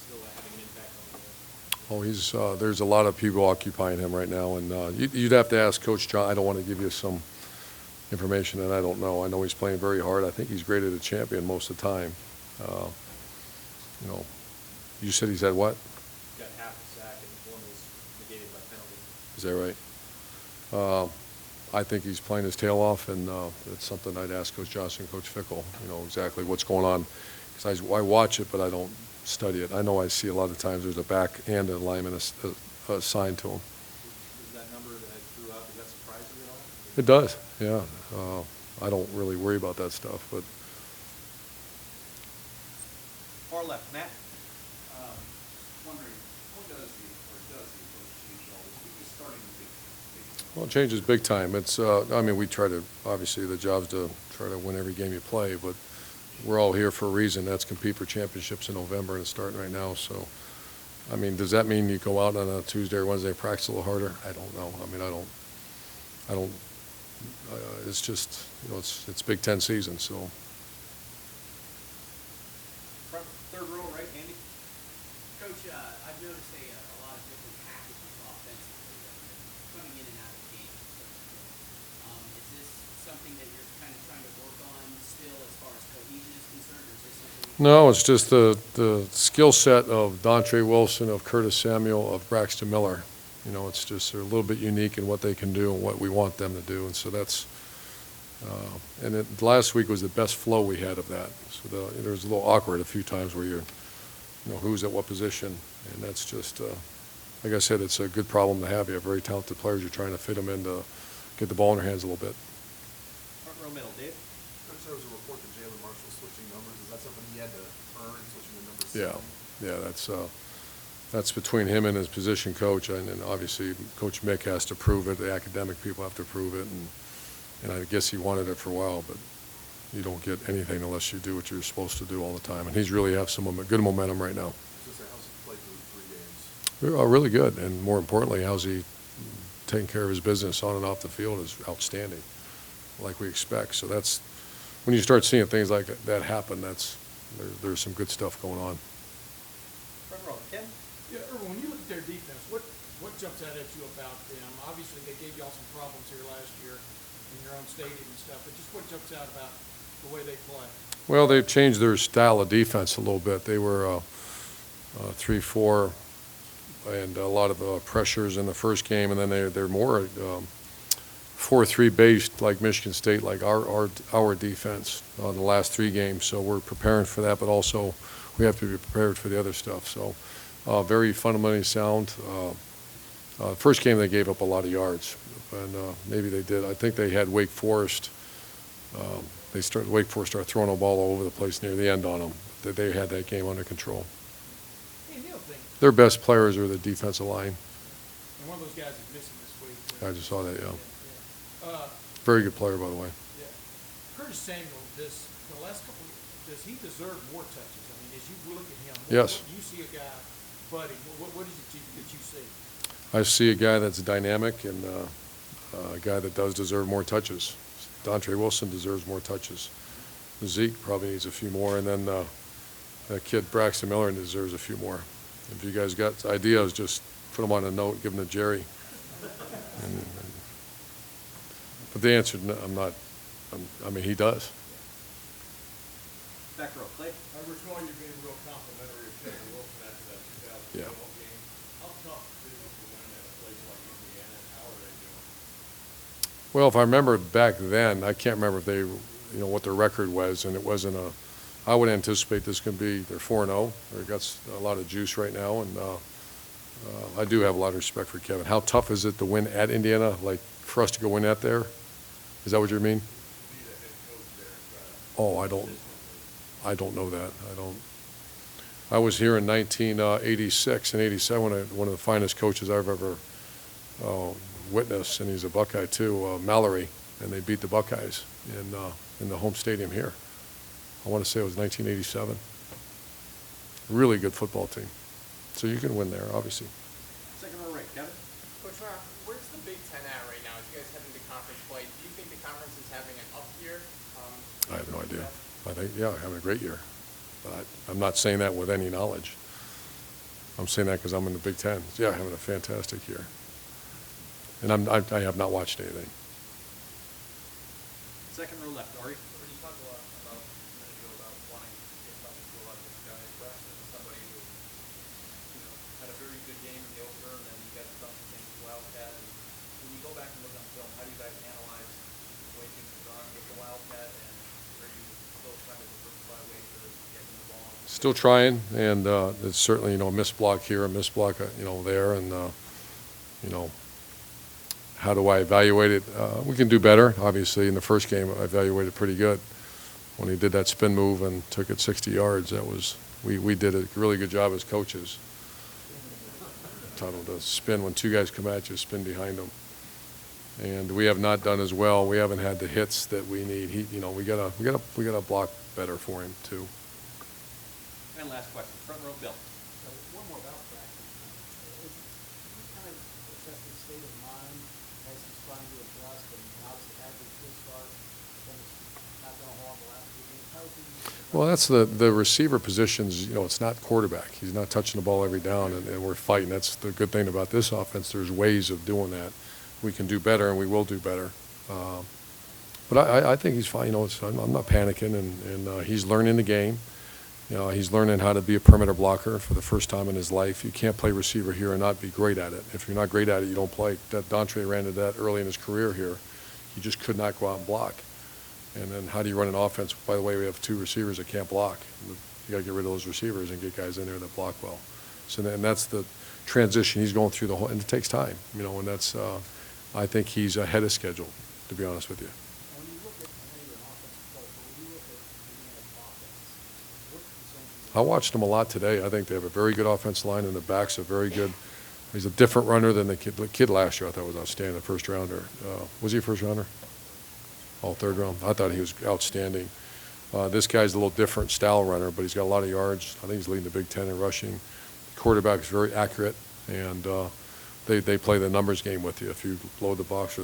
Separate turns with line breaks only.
still having an impact on the
Oh, he's there's a lot of people occupying him right now, and you'd have to ask Coach John. I don't want to give you some information that I don't know. I know he's playing very hard. I think he's graded a champion most of the time. Uh, you know, you said he's had what?
got half a sack, and one was negated by penalty.
Is that right? I think he's playing his tail off, and it's something I'd ask Coach Johnson, Coach Fickle, exactly what's going on. Because I watch it, but I don't study it. I know I see a lot of times there's a back and a lineman assigned to him.
Is that number that I threw out, does that surprise you at all?
It does, yeah. I don't really worry about that stuff, but
Far left, Matt.
Wondering, how does he approach change all this? Because starting big
well, it changes big time. It's, I mean, we try to, obviously the job's to try to win every game you play, but we're all here for a reason. That's compete for championships in November, and it's starting right now. So, I mean, does that mean you go out on a Tuesday or Wednesday and practice a little harder? I don't know. I mean, I don't, it's just, it's Big Ten season, so.
Third row, right, Andy?
Coach, I've noticed a lot of different packages offensively that are coming in and out of the game. Is this something that you're kind of trying to work on still as far as cohesion is concerned, or is this something?
No, it's just the skill set of Dontre Wilson, of Curtis Samuel, of Braxton Miller. It's just they're a little bit unique in what they can do and what we want them to do, and so that's. Last week was the best flow we had of that. So there was a little awkward a few times where who's at what position, and that's just, like I said, it's a good problem to have. You have very talented players. You're trying to fit them in to get the ball in their hands a little bit.
Front row middle, Dave.
Coach, there was a report that Jalen Marshall switching numbers. Is that something he had to earn, switching the numbers?
Yeah, that's between him and his position coach, and obviously Coach Mick has to prove it. The academic people have to prove it, and I guess he wanted it for a while, but you don't get anything unless you do what you're supposed to do all the time. And he's really have some good momentum right now.
How's he played through 3 games?
Really good, and more importantly, how's he taking care of his business on and off the field is outstanding, like we expect. So that's when you start seeing things like that happen. There's some good stuff going on.
Front row, Ken.
Yeah, Irwin, when you look at their defense, what jumps out at you about them? Obviously, they gave y'all some problems here last year in your own stadium and stuff, but just what jumps out about the way they play?
Well, they've changed their style of defense a little bit. They were 3-4 and a lot of pressures in the first game, and then they're more 4-3 based like Michigan State, like our defense the last 3 games. So we're preparing for that, but also we have to be prepared for the other stuff. So very fundamentally sound. First game they gave up a lot of yards, and maybe they did. I think they had Wake Forest. Wake Forest started throwing the ball all over the place near the end on them. They had that game under control.
Hey, Neil,
Their best players are the defensive line.
and one of those guys is missing this week.
I just saw that, yeah.
Uh,
Very good player, by the way.
yeah. Curtis Samuel, the last couple, does he deserve more touches? I mean, as you look at him,
Yes.
You see a guy, buddy, what is it that you see?
I see a guy that's dynamic and a guy that does deserve more touches. Dontre Wilson deserves more touches. Zeke probably needs a few more, and then that kid Braxton Miller deserves a few more. If you guys got ideas, just put them on a note, give them to Jerry. But the answer, I mean, he does.
Back row, Clay.
I recall you being real complimentary of Kevin Wilson after that 2012
Yeah.
game. How tough is it to win at a place like Indiana, and how are they doing?
Well, if I remember back then, I can't remember if they, what their record was, and it wasn't I would anticipate this could be, they're 4-0. They've got a lot of juice right now, and I do have a lot of respect for Kevin. How tough is it to win at Indiana, like for us to go win at there? Is that what you mean? Oh, I don't know that. I was here in 1986 and 87, one of the finest coaches I've ever witnessed, and he's a Buckeye too, Mallory, and they beat the Buckeyes in the home stadium here. I want to say it was 1987. Really good football team. So you can win there, obviously.
Second row, right, Kevin.
Coach Rock, where's the Big Ten at right now? As you guys head into conference play, do you think the conference is having an up year?
I have no idea. I think, yeah, having a great year. But I'm not saying that with any knowledge. I'm saying that because I'm in the Big Ten. Yeah, having a fantastic year. And I have not watched anything.
Second row left, Ari.
When you talked a lot about, a minute ago, about wanting to get something to a lot of this guy, Braxton is somebody who, had a very good game in the opener, and then you got to something against the Wildcat. And when you go back and look on film, how do you guys analyze the way things have gone with the Wildcat, and are you still trying to diversify ways to get him the ball?
Still trying, and it's certainly, a missed block here, a missed block, there, and, how do I evaluate it? We can do better. Obviously, in the first game, I evaluated pretty good. When he did that spin move and took it 60 yards, we did a really good job as coaches. Taught him to spin when two guys come at you, spin behind them. And we have not done as well. We haven't had the hits that we need. We gotta block better for him too.
And last question, front row, Bill.
So one more about Braxton. Is he kind of assess his state of mind as he's trying to adjust and obviously had this good start, then it's not going to hold the last 2 games? How is he?
Well, that's the receiver positions. It's not quarterback. He's not touching the ball every down, and we're fighting. That's the good thing about this offense. There's ways of doing that. We can do better, and we will do better. But I think he's fine. I'm not panicking, and he's learning the game. He's learning how to be a perimeter blocker for the first time in his life. You can't play receiver here and not be great at it. If you're not great at it, you don't play. Dontre ran into that early in his career here. He just could not go out and block. And then how do you run an offense? By the way, we have 2 receivers that can't block. You got to get rid of those receivers and get guys in there that block well. And that's the transition he's going through and it takes time. And that's I think he's ahead of schedule, to be honest with you.
When you look at, I know you're an offensive coach, but when you look at Indiana's offense, what percentage?
I watched them a lot today. I think they have a very good offensive line, and the backs are very good. He's a different runner than the kid last year. I thought was outstanding, the first rounder. Was he a first rounder? Oh, third round. I thought he was outstanding. This guy's a little different style runner, but he's got a lot of yards. I think he's leading the Big Ten in rushing. The quarterback is very accurate, and they play the numbers game with you. If you load the box or throw